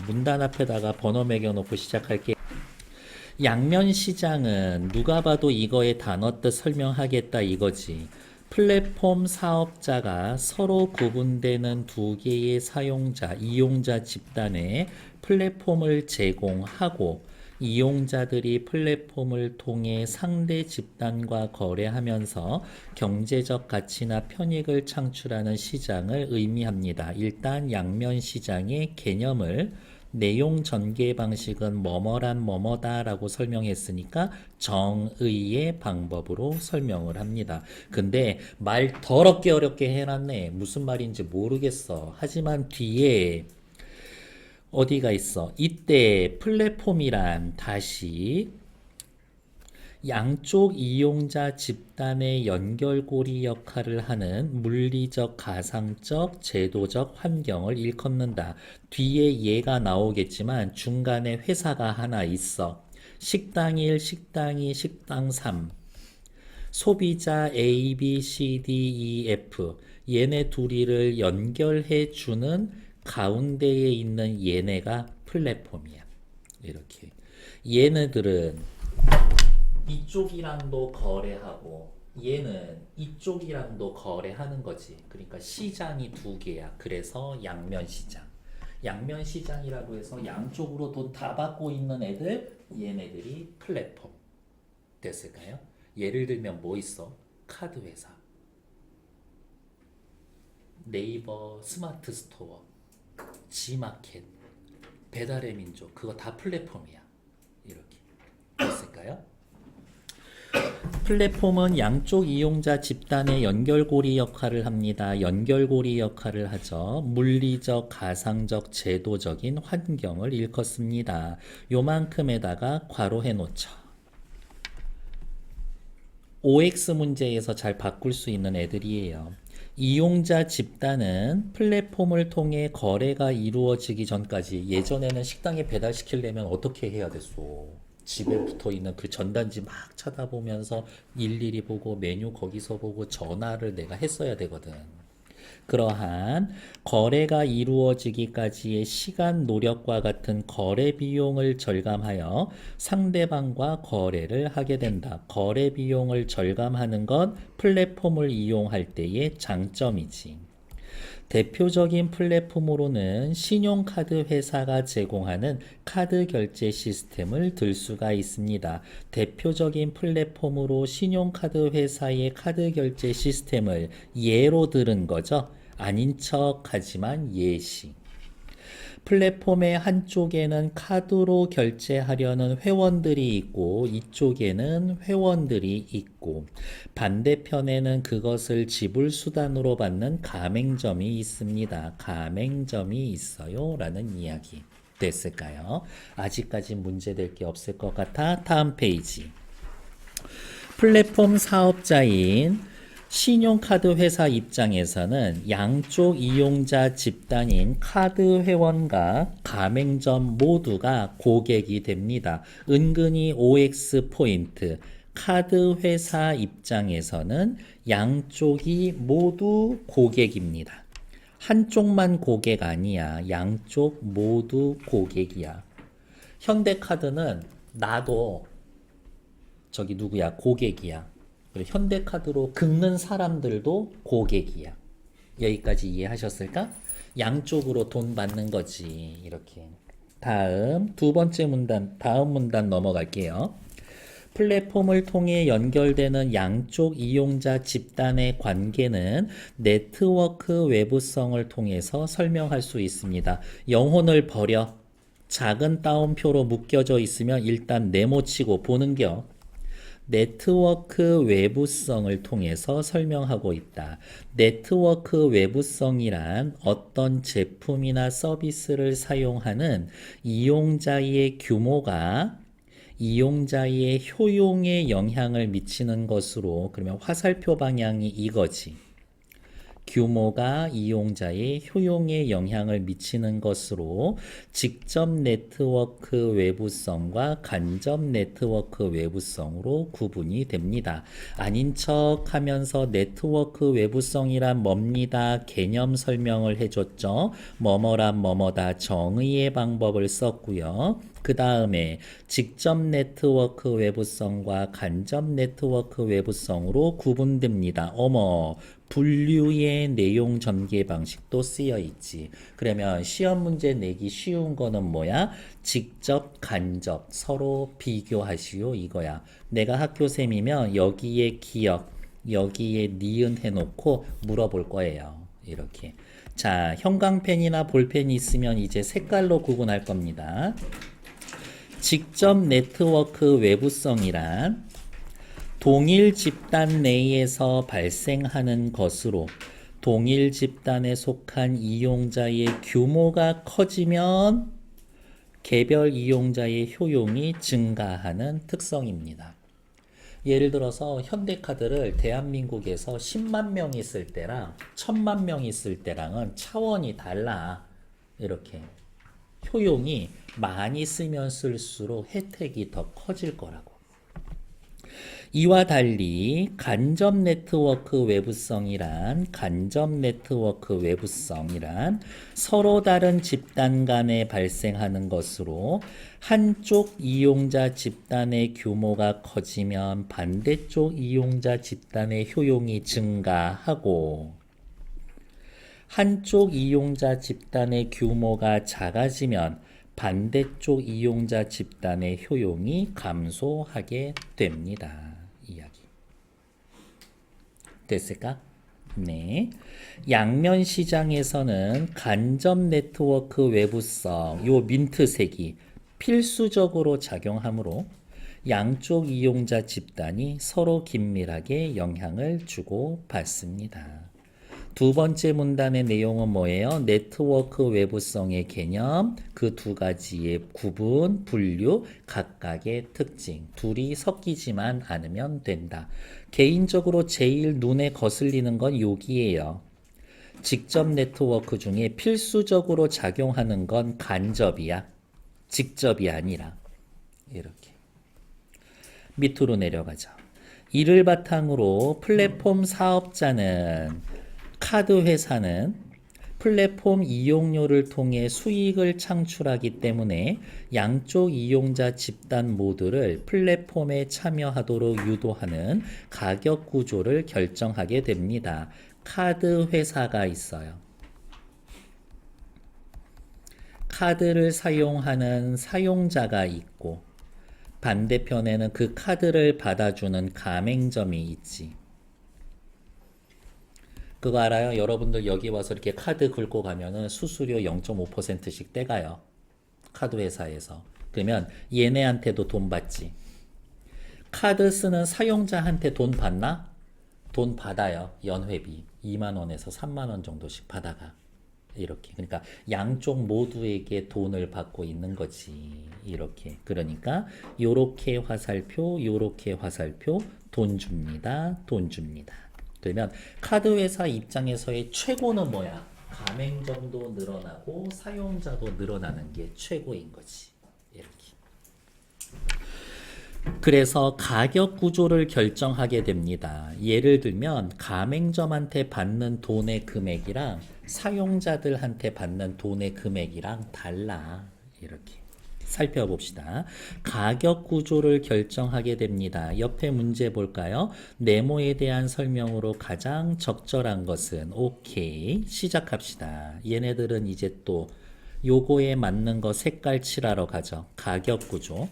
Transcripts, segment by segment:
문단 앞에다가 번호 매겨놓고 시작할게요. 양면시장은 누가 봐도 이거의 단어 뜻 설명하겠다 이거지. 플랫폼 사업자가 서로 구분되는 두 개의 사용자, 이용자 집단에 플랫폼을 제공하고 이용자들이 플랫폼을 통해 상대 집단과 거래하면서 경제적 가치나 편익을 창출하는 시장을 의미합니다. 일단 양면시장의 개념을 내용 전개 방식은 뭐뭐란 뭐뭐다라고 설명했으니까 정의의 방법으로 설명을 합니다. 근데 말 더럽게 어렵게 해놨네. 무슨 말인지 모르겠어. 하지만 뒤에 어디가 있어? 이때 플랫폼이란 다시 양쪽 이용자 집단의 연결고리 역할을 하는 물리적, 가상적, 제도적 환경을 일컫는다. 뒤에 얘가 나오겠지만 중간에 회사가 하나 있어. 식당 1, 식당 2, 식당 3. 소비자 A, B, C, D, E, F. 얘네 둘이를 연결해 주는 가운데에 있는 얘네가 플랫폼이야. 이렇게. 얘네들은 이쪽이랑도 거래하고 얘는 이쪽이랑도 거래하는 거지. 그러니까 시장이 두 개야. 그래서 양면시장. 양면시장이라고 해서 양쪽으로 돈 다 받고 있는 애들, 얘네들이 플랫폼. 됐을까요? 예를 들면 뭐 있어? 카드 회사, 네이버 스마트 스토어, 지마켓, 배달의 민족, 그거 다 플랫폼이야. 이렇게. 됐을까요? 플랫폼은 양쪽 이용자 집단의 연결고리 역할을 합니다. 연결고리 역할을 하죠. 물리적, 가상적, 제도적인 환경을 일컫습니다. 요만큼에다가 괄호해 놓죠. OX 문제에서 잘 바꿀 수 있는 애들이에요. 이용자 집단은 플랫폼을 통해 거래가 이루어지기 전까지, 예전에는 식당에 배달시키려면 어떻게 해야 됐어? 집에 붙어 있는 그 전단지 막 쳐다보면서 일일이 보고 메뉴 거기서 보고 전화를 내가 했어야 되거든. 그러한 거래가 이루어지기까지의 시간 노력과 같은 거래 비용을 절감하여 상대방과 거래를 하게 된다. 거래 비용을 절감하는 건 플랫폼을 이용할 때의 장점이지. 대표적인 플랫폼으로는 신용카드 회사가 제공하는 카드 결제 시스템을 들 수가 있습니다. 대표적인 플랫폼으로 신용카드 회사의 카드 결제 시스템을 예로 들은 거죠. 아닌 척 하지만 예시. 플랫폼의 한쪽에는 카드로 결제하려는 회원들이 있고 이쪽에는 회원들이 있고 반대편에는 그것을 지불 수단으로 받는 가맹점이 있습니다. 가맹점이 있어요 라는 이야기 됐을까요? 아직까지 문제될 게 없을 것 같아. 다음 페이지. 플랫폼 사업자인 신용카드 회사 입장에서는 양쪽 이용자 집단인 카드 회원과 가맹점 모두가 고객이 됩니다. 은근히 OX 포인트. 카드 회사 입장에서는 양쪽이 모두 고객입니다. 한쪽만 고객 아니야. 양쪽 모두 고객이야. 현대카드는 나도 저기 누구야? 고객이야. 그리고 현대카드로 긁는 사람들도 고객이야. 여기까지 이해하셨을까? 양쪽으로 돈 받는 거지. 이렇게. 다음 두 번째 문단, 다음 문단 넘어갈게요. 플랫폼을 통해 연결되는 양쪽 이용자 집단의 관계는 네트워크 외부성을 통해서 설명할 수 있습니다. 영혼을 버려. 작은 따옴표로 묶여져 있으면 일단 네모치고 보는겨. 네트워크 외부성을 통해서 설명하고 있다. 네트워크 외부성이란 어떤 제품이나 서비스를 사용하는 이용자의 규모가 이용자의 효용에 영향을 미치는 것으로, 그러면 화살표 방향이 이거지. 규모가 이용자의 효용에 영향을 미치는 것으로 직접 네트워크 외부성과 간접 네트워크 외부성으로 구분이 됩니다. 아닌 척 하면서 네트워크 외부성이란 뭡니다. 개념 설명을 해줬죠. 뭐뭐란 뭐뭐다 정의의 방법을 썼고요. 그 다음에 직접 네트워크 외부성과 간접 네트워크 외부성으로 구분됩니다. 어머, 분류의 내용 전개 방식도 쓰여 있지. 그러면 시험 문제 내기 쉬운 거는 뭐야? 직접, 간접 서로 비교하시오 이거야. 내가 학교쌤이면 여기에 기억, 여기에 니은 해놓고 물어볼 거예요. 이렇게. 자, 형광펜이나 볼펜이 있으면 이제 색깔로 구분할 겁니다. 직접 네트워크 외부성이란 동일 집단 내에서 발생하는 것으로 동일 집단에 속한 이용자의 규모가 커지면 개별 이용자의 효용이 증가하는 특성입니다. 예를 들어서 현대카드를 대한민국에서 10만 명 있을 때랑 1000만 명 있을 때랑은 차원이 달라. 이렇게 효용이 많이 쓰면 쓸수록 혜택이 더 커질 거라고. 이와 달리 간접 네트워크 외부성이란 서로 다른 집단 간에 발생하는 것으로 한쪽 이용자 집단의 규모가 커지면 반대쪽 이용자 집단의 효용이 증가하고 한쪽 이용자 집단의 규모가 작아지면 반대쪽 이용자 집단의 효용이 감소하게 됩니다. 이야기. 됐을까? 네. 양면 시장에서는 간접 네트워크 외부성, 요 민트색이 필수적으로 작용하므로 양쪽 이용자 집단이 서로 긴밀하게 영향을 주고 받습니다. 두 번째 문단의 내용은 뭐예요? 네트워크 외부성의 개념, 그 두 가지의 구분, 분류, 각각의 특징. 둘이 섞이지만 않으면 된다. 개인적으로 제일 눈에 거슬리는 건 여기예요. 직접 네트워크 중에 필수적으로 작용하는 건 간접이야. 직접이 아니라. 이렇게. 밑으로 내려가자. 이를 바탕으로 플랫폼 사업자는 카드 회사는 플랫폼 이용료를 통해 수익을 창출하기 때문에 양쪽 이용자 집단 모두를 플랫폼에 참여하도록 유도하는 가격 구조를 결정하게 됩니다. 카드 회사가 있어요. 카드를 사용하는 사용자가 있고 반대편에는 그 카드를 받아주는 가맹점이 있지. 그거 알아요? 여러분들 여기 와서 이렇게 카드 긁고 가면은 수수료 0.5%씩 떼가요. 카드 회사에서. 그러면 얘네한테도 돈 받지. 카드 쓰는 사용자한테 돈 받나? 돈 받아요. 연회비 2만 원에서 3만 원 정도씩 받아가. 이렇게. 그러니까 양쪽 모두에게 돈을 받고 있는 거지. 이렇게. 그러니까 요렇게 화살표, 요렇게 화살표 돈 줍니다. 돈 줍니다. 그러면 카드 회사 입장에서의 최고는 뭐야? 가맹점도 늘어나고 사용자도 늘어나는 게 최고인 거지. 이렇게. 그래서 가격 구조를 결정하게 됩니다. 예를 들면 가맹점한테 받는 돈의 금액이랑 사용자들한테 받는 돈의 금액이랑 달라. 이렇게. 살펴봅시다. 가격 구조를 결정하게 됩니다. 옆에 문제 볼까요? 네모에 대한 설명으로 가장 적절한 것은 오케이. 시작합시다. 얘네들은 이제 또 요거에 맞는 거 색깔 칠하러 가죠. 가격 구조.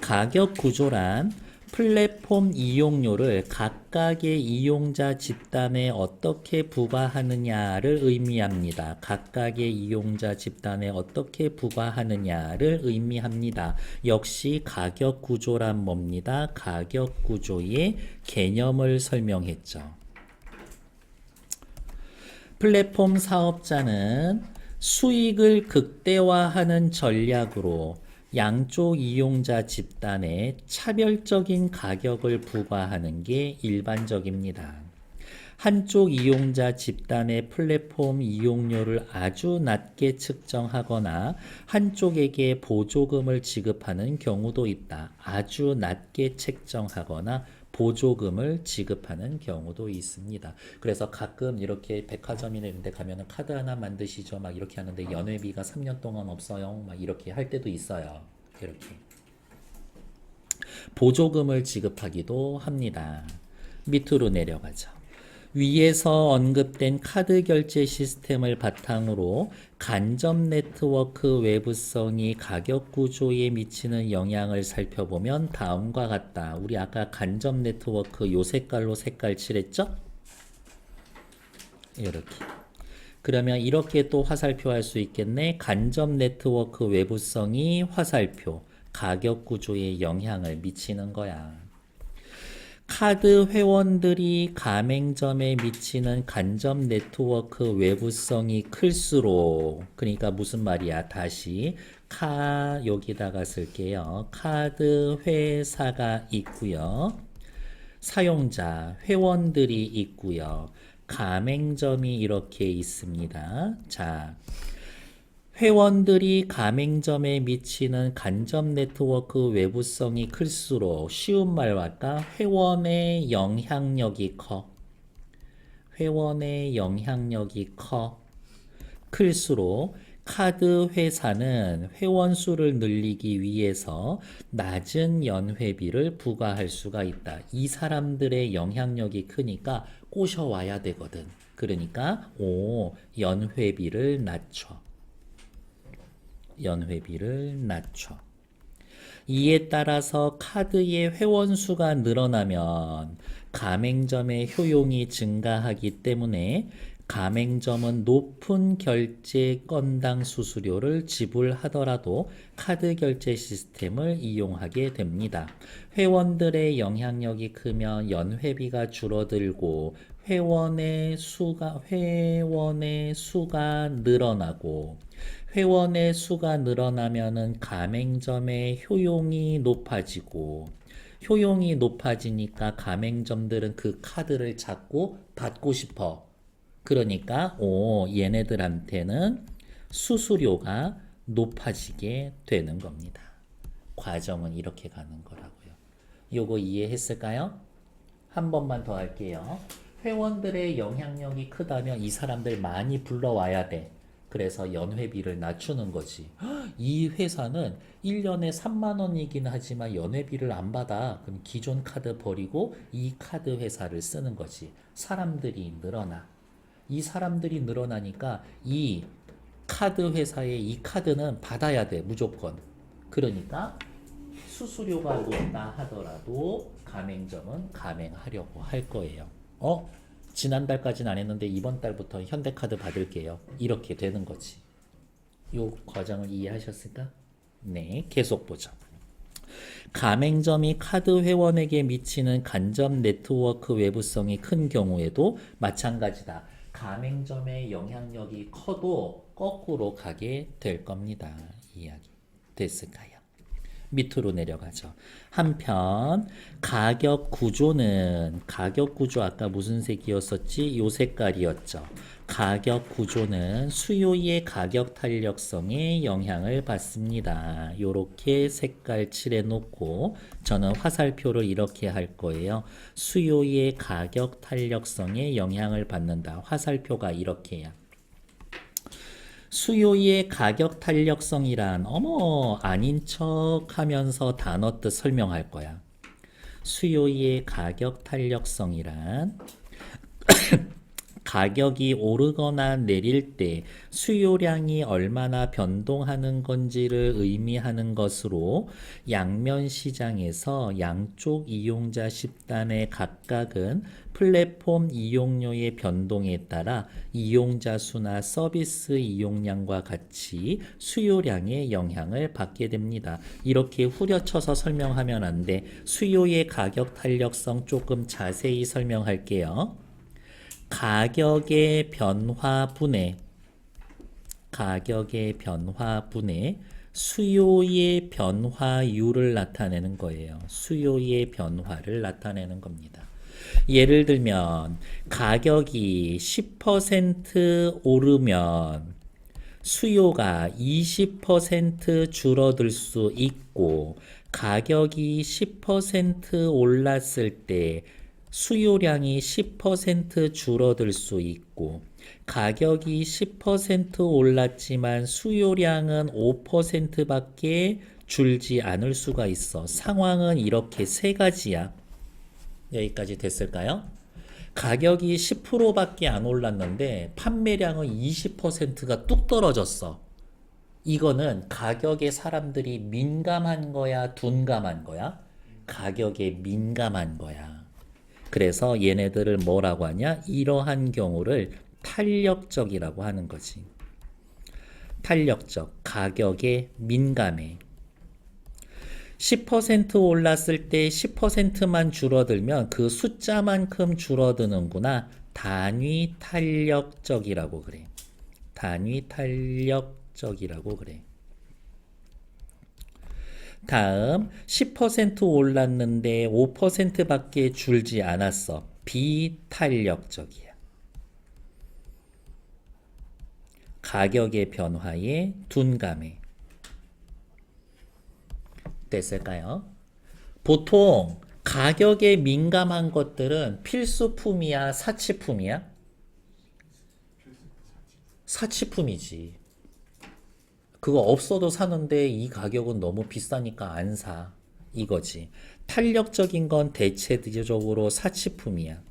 가격 구조란 플랫폼 이용료를 각각의 이용자 집단에 어떻게 부과하느냐를 의미합니다. 각각의 이용자 집단에 어떻게 부과하느냐를 의미합니다. 역시 가격 구조란 뭡니다? 가격 구조의 개념을 설명했죠. 플랫폼 사업자는 수익을 극대화하는 전략으로 양쪽 이용자 집단에 차별적인 가격을 부과하는 게 일반적입니다. 한쪽 이용자 집단의 플랫폼 이용료를 아주 낮게 측정하거나 한쪽에게 보조금을 지급하는 경우도 있다. 아주 낮게 책정하거나 보조금을 지급하는 경우도 있습니다. 그래서 가끔 이렇게 백화점이나 이런 데 가면은 카드 하나 만드시죠. 막 이렇게 하는데 연회비가 3년 동안 없어요. 막 이렇게 할 때도 있어요. 이렇게. 보조금을 지급하기도 합니다. 밑으로 내려가죠. 위에서 언급된 카드 결제 시스템을 바탕으로 간접 네트워크 외부성이 가격 구조에 미치는 영향을 살펴보면 다음과 같다. 우리 아까 간접 네트워크 요 색깔로 색깔 칠했죠? 이렇게. 그러면 이렇게 또 화살표 할 수 있겠네. 간접 네트워크 외부성이 화살표, 가격 구조에 영향을 미치는 거야. 카드 회원들이 가맹점에 미치는 간접 네트워크 외부성이 클수록, 그러니까 무슨 말이야? 다시 여기다가 쓸게요. 카드 회사가 있고요. 사용자 회원들이 있고요. 가맹점이 이렇게 있습니다. 자, 회원들이 가맹점에 미치는 간접 네트워크 외부성이 클수록 쉬운 말로 할까? 회원의 영향력이 커. 회원의 영향력이 클수록 카드 회사는 회원 수를 늘리기 위해서 낮은 연회비를 부과할 수가 있다. 이 사람들의 영향력이 크니까 꼬셔와야 되거든. 그러니까 연회비를 낮춰. 연회비를 낮춰. 이에 따라서 카드의 회원 수가 늘어나면 가맹점의 효용이 증가하기 때문에 가맹점은 높은 결제 건당 수수료를 지불하더라도 카드 결제 시스템을 이용하게 됩니다. 회원들의 영향력이 크면 연회비가 줄어들고 회원의 수가 늘어나고 회원의 수가 늘어나면은 가맹점의 효용이 높아지고 효용이 높아지니까 가맹점들은 그 카드를 자꾸 받고 싶어. 그러니까 얘네들한테는 수수료가 높아지게 되는 겁니다. 과정은 이렇게 가는 거라고요. 요거 이해했을까요? 한 번만 더 할게요. 회원들의 영향력이 크다면 이 사람들 많이 불러와야 돼. 그래서 연회비를 낮추는 거지. 이 회사는 1년에 3만 원이긴 하지만 연회비를 안 받아. 그럼 기존 카드 버리고 이 카드 회사를 쓰는 거지. 사람들이 늘어나. 이 사람들이 늘어나니까 이 카드 회사의 이 카드는 받아야 돼. 무조건. 그러니까 수수료가 높다 하더라도 가맹점은 가맹하려고 할 거예요. 지난달까지는 안 했는데 이번 달부터 현대카드 받을게요. 이렇게 되는 거지. 요 과정을 이해하셨을까? 네, 계속 보죠. 가맹점이 카드 회원에게 미치는 간접 네트워크 외부성이 큰 경우에도 마찬가지다. 가맹점의 영향력이 커도 거꾸로 가게 될 겁니다. 이야기 됐을까요? 밑으로 내려가죠. 한편 가격 구조 아까 무슨 색이었었지? 요 색깔이었죠. 가격 구조는 수요의 가격 탄력성에 영향을 받습니다. 요렇게 색깔 칠해 놓고 저는 화살표를 이렇게 할 거예요. 수요의 가격 탄력성에 영향을 받는다. 화살표가 이렇게야. 수요의 가격 탄력성이란 아닌 척 하면서 단어 뜻 설명할 거야. 수요의 가격 탄력성이란 가격이 오르거나 내릴 때 수요량이 얼마나 변동하는 건지를 의미하는 것으로 양면 시장에서 양쪽 이용자 집단의 각각은 플랫폼 이용료의 변동에 따라 이용자 수나 서비스 이용량과 같이 수요량에 영향을 받게 됩니다. 이렇게 후려쳐서 설명하면 안 돼. 수요의 가격 탄력성 조금 자세히 설명할게요. 가격의 변화분의 수요의 변화율을 나타내는 거예요. 수요의 변화를 나타내는 겁니다. 예를 들면 가격이 10% 오르면 수요가 20% 줄어들 수 있고 가격이 10% 올랐을 때 수요량이 10% 줄어들 수 있고 가격이 10% 올랐지만 수요량은 5%밖에 줄지 않을 수가 있어. 상황은 이렇게 세 가지야. 여기까지 됐을까요? 가격이 10%밖에 안 올랐는데 판매량은 20%가 뚝 떨어졌어. 이거는 가격에 사람들이 민감한 거야, 둔감한 거야? 가격에 민감한 거야. 그래서 얘네들을 뭐라고 하냐? 이러한 경우를 탄력적이라고 하는 거지. 탄력적, 가격에 민감해. 10% 올랐을 때 10%만 줄어들면 그 숫자만큼 줄어드는구나. 단위 탄력적이라고 그래. 단위 탄력적이라고 그래. 다음 10% 올랐는데 5%밖에 줄지 않았어. 비탄력적이야. 가격의 변화에 둔감해. 됐을까요? 보통 가격에 민감한 것들은 필수품이야, 사치품이야? 사치품이지. 그거 없어도 사는데 이 가격은 너무 비싸니까 안 사. 이거지. 탄력적인 건 대체적으로 사치품이야.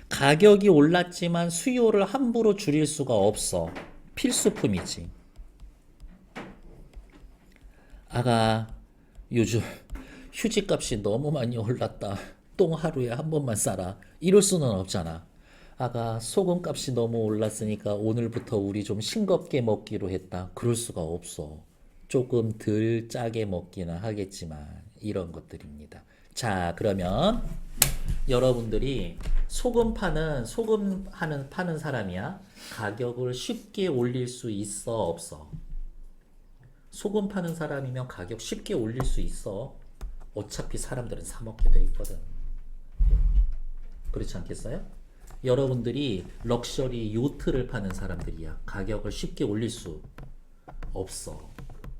가격이 올랐지만 수요를 함부로 줄일 수가 없어. 필수품이지. 아가, 요즘 휴지값이 너무 많이 올랐다. 똥 하루에 한 번만 싸라. 이럴 수는 없잖아. 아가, 소금값이 너무 올랐으니까 오늘부터 우리 좀 싱겁게 먹기로 했다. 그럴 수가 없어. 조금 덜 짜게 먹기는 하겠지만 이런 것들입니다. 자, 그러면 여러분들이 파는 사람이야. 가격을 쉽게 올릴 수 있어, 없어? 소금 파는 사람이면 가격 쉽게 올릴 수 있어. 어차피 사람들은 사 먹게 돼 있거든. 그렇지 않겠어요? 여러분들이 럭셔리 요트를 파는 사람들이야. 가격을 쉽게 올릴 수 없어.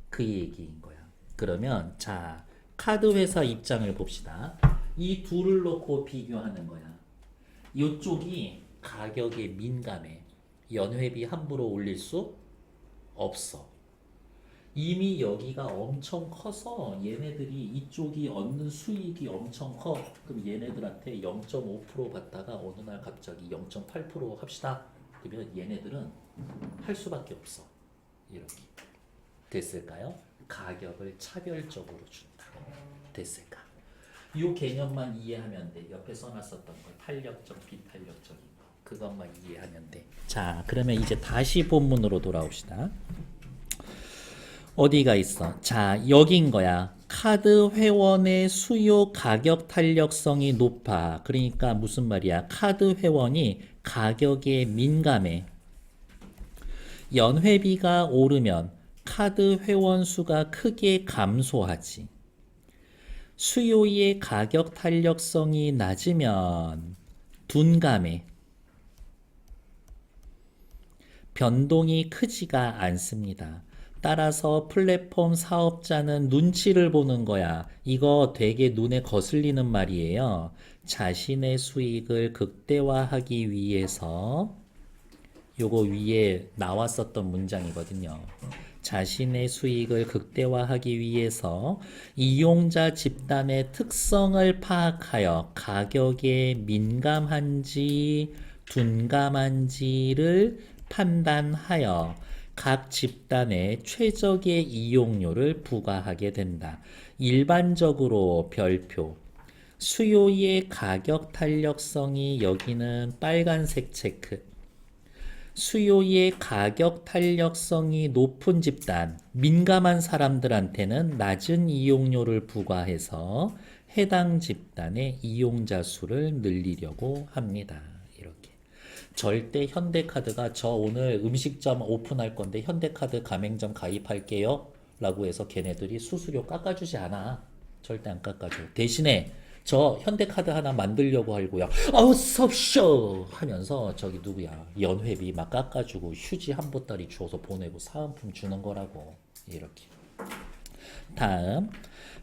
그 얘기인 거야. 그러면 자, 카드 회사 입장을 봅시다. 이 둘을 놓고 비교하는 거야. 이쪽이 가격에 민감해. 연회비 함부로 올릴 수 없어. 이미 여기가 엄청 커서 얘네들이 이쪽이 얻는 수익이 엄청 커. 그럼 얘네들한테 0.5% 받다가 어느 날 갑자기 0.8% 합시다. 그러면 얘네들은 할 수밖에 없어. 이렇게. 됐을까요? 가격을 차별적으로 준다. 됐을까? 이 개념만 이해하면 돼. 옆에 써놨었던 거. 탄력적, 비탄력적인 거. 그것만 이해하면 돼. 자, 그러면 이제 다시 본문으로 돌아옵시다. 어디가 있어? 자, 여긴 거야. 카드 회원의 수요 가격 탄력성이 높아. 그러니까 무슨 말이야? 카드 회원이 가격에 민감해. 연회비가 오르면 카드 회원 수가 크게 감소하지. 수요의 가격 탄력성이 낮으면 둔감해. 변동이 크지가 않습니다. 따라서 플랫폼 사업자는 눈치를 보는 거야. 이거 되게 눈에 거슬리는 말이에요. 자신의 수익을 극대화하기 위해서, 요거 위에 나왔었던 문장이거든요. 자신의 수익을 극대화하기 위해서 이용자 집단의 특성을 파악하여 가격에 민감한지 둔감한지를 판단하여 각 집단에 최적의 이용료를 부과하게 된다. 일반적으로 별표. 수요의 가격 탄력성이 여기는 빨간색 체크. 수요의 가격 탄력성이 높은 집단, 민감한 사람들한테는 낮은 이용료를 부과해서 해당 집단의 이용자 수를 늘리려고 합니다. 이렇게. 절대 현대카드가 저 오늘 음식점 오픈할 건데 현대카드 가맹점 가입할게요 라고 해서 걔네들이 수수료 깎아주지 않아. 절대 안 깎아줘. 대신에 저 현대카드 하나 만들려고 하고요. 어서 오쇼 하면서 저기 누구야 연회비 막 깎아주고 휴지 한 보따리 주워서 보내고 사은품 주는 거라고. 이렇게. 다음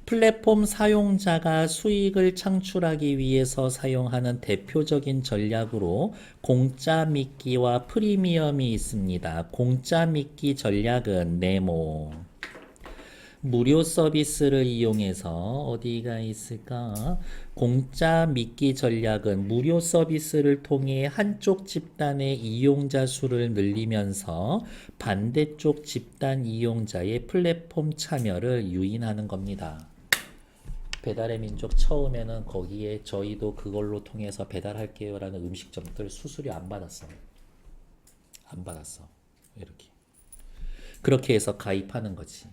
플랫폼 사용자가 수익을 창출하기 위해서 사용하는 대표적인 전략으로 공짜 미끼와 프리미엄이 있습니다. 공짜 미끼 전략은 네모. 무료 서비스를 이용해서 어디가 있을까? 공짜 미끼 전략은 무료 서비스를 통해 한쪽 집단의 이용자 수를 늘리면서 반대쪽 집단 이용자의 플랫폼 참여를 유인하는 겁니다. 배달의 민족 처음에는 거기에 저희도 그걸로 통해서 배달할게요 라는 음식점들 수수료 안 받았어. 안 받았어. 이렇게. 그렇게 해서 가입하는 거지.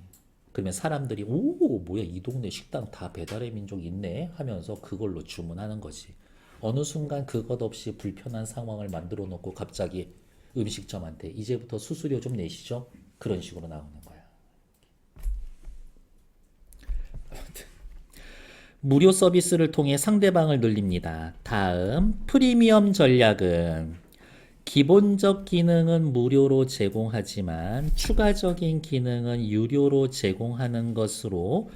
그러면 사람들이 오 뭐야 이 동네 식당 다 배달의 민족 있네 하면서 그걸로 주문하는 거지. 어느 순간 그것 없이 불편한 상황을 만들어 놓고 갑자기 음식점한테 이제부터 수수료 좀 내시죠. 그런 식으로 나오는 거야. 무료 서비스를 통해 상대방을 늘립니다. 다음 프리미엄 전략은 기본적 기능은 무료로 제공하지만 추가적인 기능은 유료로 제공하는 것으로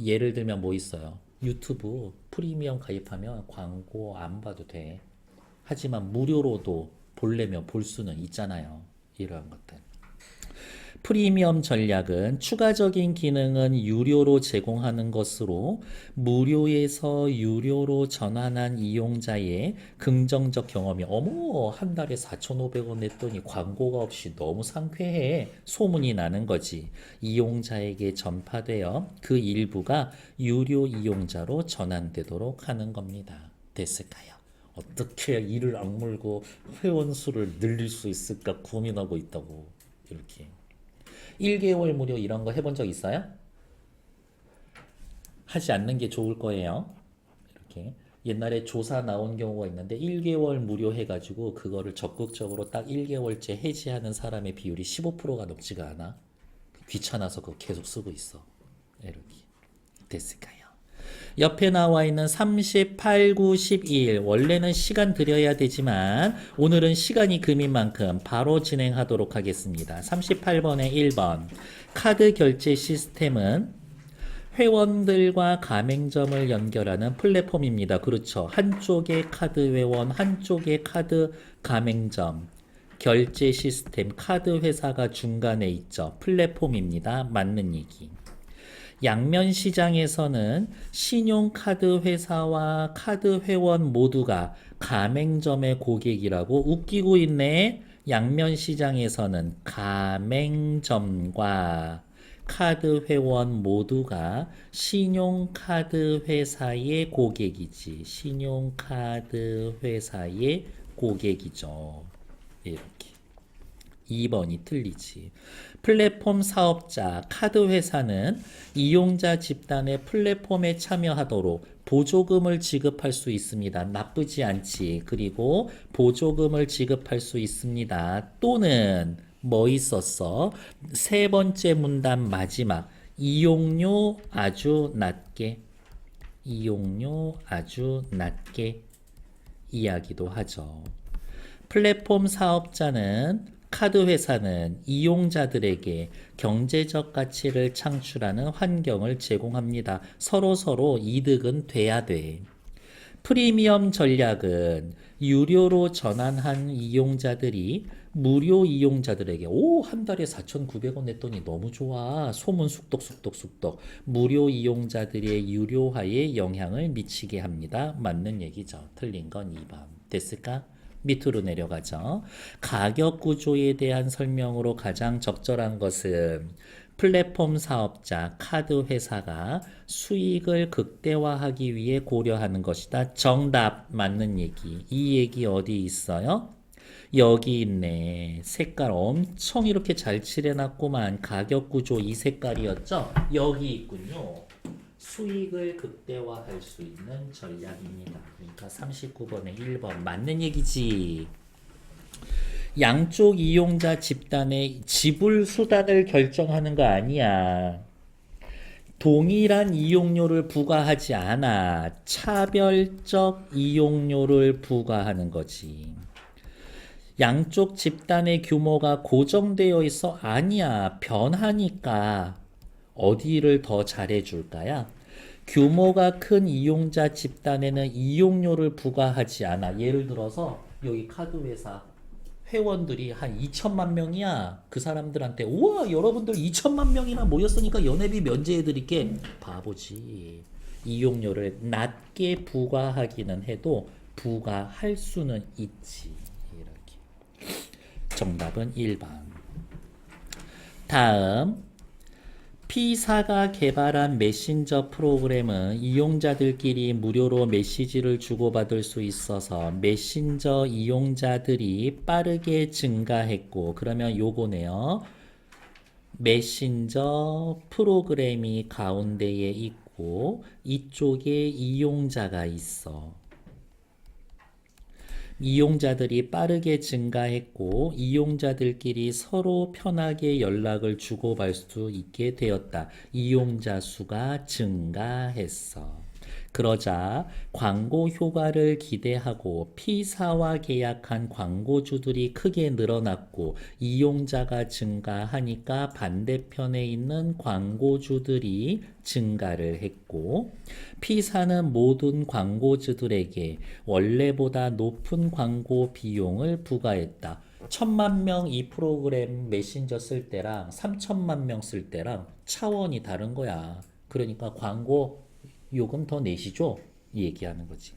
예를 들면 뭐 있어요? 유튜브 프리미엄 가입하면 광고 안 봐도 돼. 하지만 무료로도 보려면 볼 수는 있잖아요. 이런 것들. 프리미엄 전략은 추가적인 기능은 유료로 제공하는 것으로 무료에서 유료로 전환한 이용자의 긍정적 경험이 어머 한 달에 4,500원 냈더니 광고가 없이 너무 상쾌해 소문이 나는 거지. 이용자에게 전파되어 그 일부가 유료 이용자로 전환되도록 하는 겁니다. 됐을까요? 어떻게 이를 악물고 회원 수를 늘릴 수 있을까 고민하고 있다고. 이렇게 1개월 무료 이런 거 해본 적 있어요? 하지 않는 게 좋을 거예요. 이렇게 옛날에 조사 나온 경우가 있는데 1개월 무료 해가지고 그거를 적극적으로 딱 1개월째 해지하는 사람의 비율이 15%가 넘지가 않아. 귀찮아서 그거 계속 쓰고 있어. 이렇게 됐을까요? 옆에 나와 있는 38, 9, 12일 원래는 시간 들여야 되지만 오늘은 시간이 금인 만큼 바로 진행하도록 하겠습니다. 38번에 1번 카드 결제 시스템은 회원들과 가맹점을 연결하는 플랫폼입니다. 그렇죠. 한쪽에 카드 회원, 한쪽에 카드 가맹점 결제 시스템 카드 회사가 중간에 있죠. 플랫폼입니다. 맞는 얘기. 양면 시장에서는 신용카드 회사와 카드 회원 모두가 가맹점의 고객이라고 웃기고 있네. 양면 시장에서는 가맹점과 카드 회원 모두가 신용카드 회사의 고객이지. 신용카드 회사의 고객이죠. 이렇게. 2번이 틀리지. 플랫폼 사업자, 카드 회사는 이용자 집단의 플랫폼에 참여하도록 보조금을 지급할 수 있습니다. 나쁘지 않지. 그리고 보조금을 지급할 수 있습니다. 또는 뭐 있었어? 세 번째 문단 마지막. 이용료 아주 낮게. 이용료 아주 낮게 이야기도 하죠. 플랫폼 사업자는 카드 회사는 이용자들에게 경제적 가치를 창출하는 환경을 제공합니다. 서로 이득은 돼야 돼. 프리미엄 전략은 유료로 전환한 이용자들이 무료 이용자들에게 한 달에 4,900원 냈더니 너무 좋아. 소문 쑥덕. 무료 이용자들의 유료화에 영향을 미치게 합니다. 맞는 얘기죠. 틀린 건 2번. 됐을까? 밑으로 내려가죠. 가격 구조에 대한 설명으로 가장 적절한 것은 플랫폼 사업자, 카드 회사가 수익을 극대화하기 위해 고려하는 것이다. 정답 맞는 얘기. 이 얘기 어디 있어요? 여기 있네. 색깔 엄청 이렇게 잘 칠해놨구만. 가격 구조 이 색깔이었죠? 여기 있군요. 수익을 극대화할 수 있는 전략입니다. 그러니까 39번에 1번 맞는 얘기지. 양쪽 이용자 집단의 지불 수단을 결정하는 거 아니야. 동일한 이용료를 부과하지 않아 차별적 이용료를 부과하는 거지. 양쪽 집단의 규모가 고정되어 있어? 아니야. 변하니까 어디를 더 잘해줄까야? 규모가 큰 이용자 집단에는 이용료를 부과하지 않아. 예를 들어서 여기 카드 회사 회원들이 한 2천만 명이야. 그 사람들한테 우와 여러분들 2천만 명이나 모였으니까 연회비 면제해드릴게. 바보지. 이용료를 낮게 부과하기는 해도 부과할 수는 있지. 이렇게. 정답은 1번. 다음 P사가 개발한 메신저 프로그램은 이용자들끼리 무료로 메시지를 주고받을 수 있어서 메신저 이용자들이 빠르게 증가했고, 그러면 요거네요. 메신저 프로그램이 가운데에 있고 이쪽에 이용자가 있어. 이용자들이 빠르게 증가했고 이용자들끼리 서로 편하게 연락을 주고받을 수 있게 되었다. 이용자 수가 증가했어. 그러자 광고 효과를 기대하고 P사와 계약한 광고주들이 크게 늘어났고 이용자가 증가하니까 반대편에 있는 광고주들이 증가를 했고 P사는 모든 광고주들에게 원래보다 높은 광고 비용을 부과했다. 1,000만 명 이 프로그램 메신저 쓸 때랑 3천만 명 쓸 때랑 차원이 다른 거야. 그러니까 광고 요금 더 내시죠? 얘기하는 거지.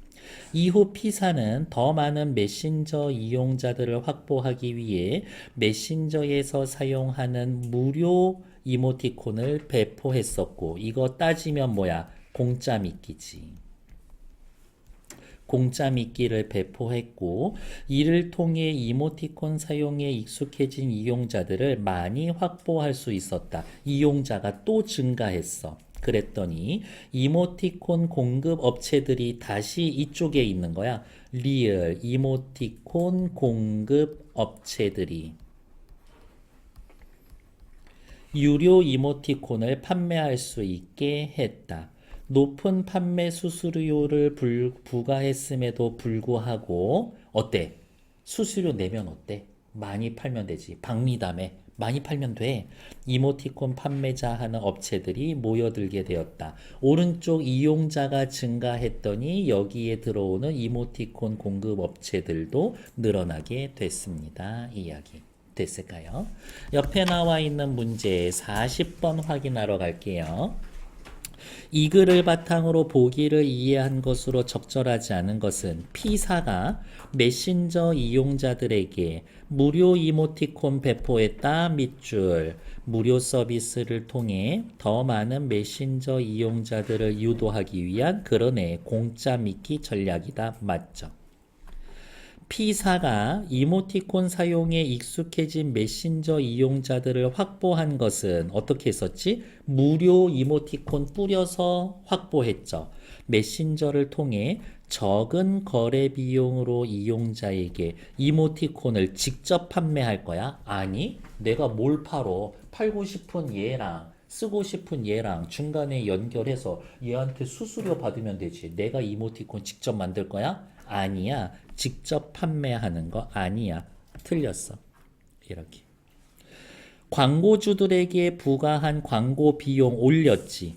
이후 P사는 더 많은 메신저 이용자들을 확보하기 위해 메신저에서 사용하는 무료 이모티콘을 배포했었고 이거 따지면 뭐야? 공짜 미끼지. 공짜 미끼를 배포했고 이를 통해 이모티콘 사용에 익숙해진 이용자들을 많이 확보할 수 있었다. 이용자가 또 증가했어. 그랬더니 이모티콘 공급 업체들이 다시 이쪽에 있는 거야. 리얼 이모티콘 공급 업체들이 유료 이모티콘을 판매할 수 있게 했다. 높은 판매 수수료를 부과했음에도 불구하고 어때? 수수료 내면 어때? 많이 팔면 되지. 박리담에 많이 팔면 돼. 이모티콘 판매자 하는 업체들이 모여들게 되었다. 오른쪽 이용자가 증가했더니 여기에 들어오는 이모티콘 공급 업체들도 늘어나게 됐습니다. 이야기. 됐을까요? 옆에 나와 있는 문제 40번 확인하러 갈게요. 이 글을 바탕으로 보기를 이해한 것으로 적절하지 않은 것은 P사가 메신저 이용자들에게 무료 이모티콘 배포했다 밑줄 무료 서비스를 통해 더 많은 메신저 이용자들을 유도하기 위한 그러네 공짜 미끼 전략이다. 맞죠? P사가 이모티콘 사용에 익숙해진 메신저 이용자들을 확보한 것은 어떻게 했었지? 무료 이모티콘 뿌려서 확보했죠. 메신저를 통해 적은 거래 비용으로 이용자에게 이모티콘을 직접 판매할 거야? 아니, 내가 뭘 팔어? 팔고 싶은 얘랑 쓰고 싶은 얘랑 중간에 연결해서 얘한테 수수료 받으면 되지. 내가 이모티콘 직접 만들 거야? 아니야. 직접 판매하는 거 아니야. 틀렸어. 이렇게. 광고주들에게 부과한 광고 비용 올렸지.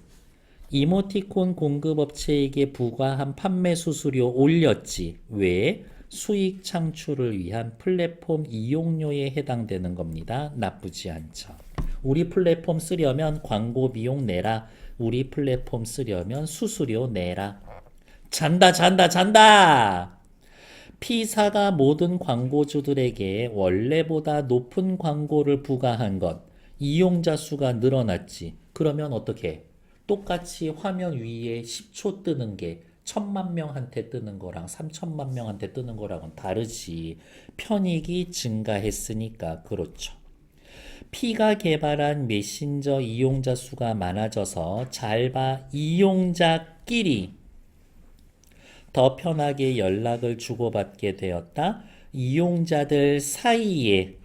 이모티콘 공급업체에게 부과한 판매 수수료 올렸지. 왜? 수익 창출을 위한 플랫폼 이용료에 해당되는 겁니다. 나쁘지 않죠. 우리 플랫폼 쓰려면 광고 비용 내라. 우리 플랫폼 쓰려면 수수료 내라. 잔다 잔다 잔다. P사가 모든 광고주들에게 원래보다 높은 광고를 부과한 것. 이용자 수가 늘어났지. 그러면 어떻게? 똑같이 화면 위에 10초 뜨는 게 1,000만 명한테 뜨는 거랑 3천만 명한테 뜨는 거랑은 다르지. 편익이 증가했으니까 그렇죠. P가 개발한 메신저 이용자 수가 많아져서 잘 봐. 이용자끼리 더 편하게 연락을 주고받게 되었다. 이용자들 사이에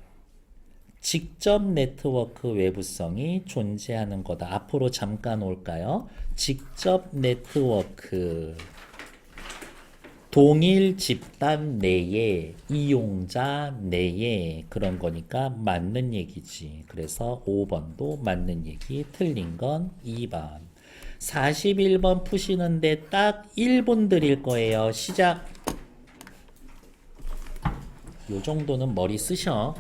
직접 네트워크 외부성이 존재하는 거다. 앞으로 잠깐 올까요? 직접 네트워크. 동일 집단 내에, 이용자 내에 그런 거니까 맞는 얘기지. 그래서 5번도 맞는 얘기, 틀린 건 2번. 41번 푸시는데 딱 1분 드릴 거예요. 시작. 요 정도는 머리 쓰셔.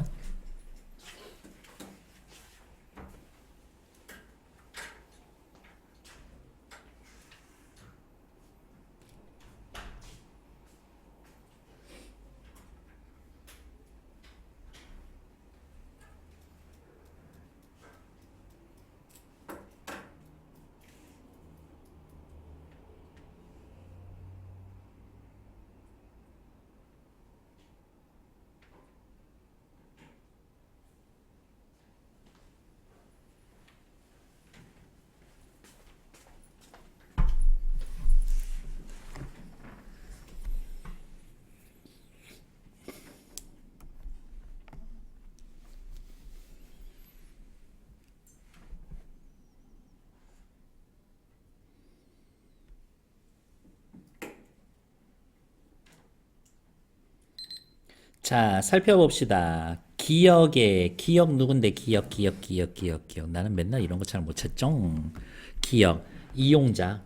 자, 살펴봅시다. 기억 누군데? 기억. 나는 맨날 이런 거 잘 못 찾죠? 기억. 이용자.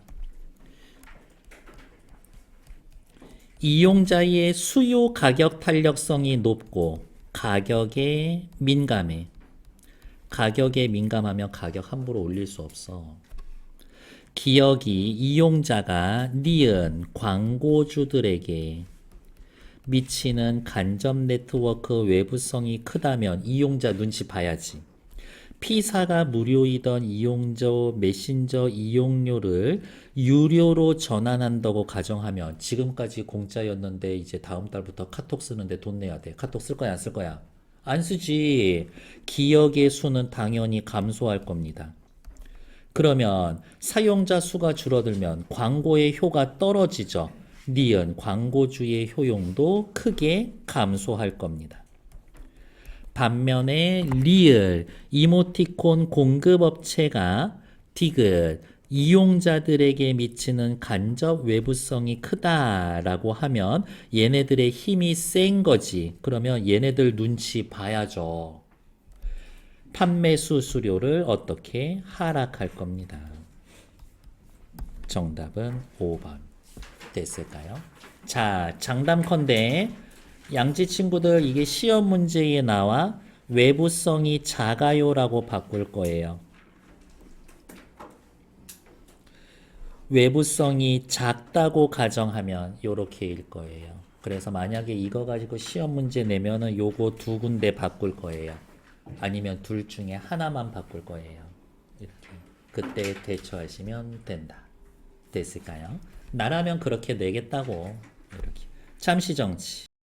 이용자의 수요 가격 탄력성이 높고 가격에 민감해. 가격에 민감하면 가격 함부로 올릴 수 없어. 기억이 이용자가 니은 광고주들에게 미치는 간접 네트워크 외부성이 크다면 이용자 눈치 봐야지. P사가 무료이던 이용자 메신저 이용료를 유료로 전환한다고 가정하면 지금까지 공짜였는데 이제 다음 달부터 카톡 쓰는데 돈 내야 돼. 카톡 쓸 거야, 안 쓸 거야? 안 쓰지. 기억의 수는 당연히 감소할 겁니다. 그러면 사용자 수가 줄어들면 광고의 효가 떨어지죠. 니은 광고주의 효용도 크게 감소할 겁니다. 반면에 리을 이모티콘 공급업체가 디귿 이용자들에게 미치는 간접 외부성이 크다라고 하면 얘네들의 힘이 센 거지. 그러면 얘네들 눈치 봐야죠. 판매 수수료를 어떻게 하락할 겁니다. 정답은 5번. 됐을까요? 자, 장담컨대 양지 친구들 이게 시험 문제에 나와 외부성이 작아요라고 바꿀 거예요. 외부성이 작다고 가정하면 요렇게 일 거예요. 그래서 만약에 이거 가지고 시험 문제 내면은 요거 두 군데 바꿀 거예요. 아니면 둘 중에 하나만 바꿀 거예요. 이렇게. 그때 대처하시면 된다. 됐을까요? 나라면 그렇게 내겠다고. 이렇게. 잠시 정치.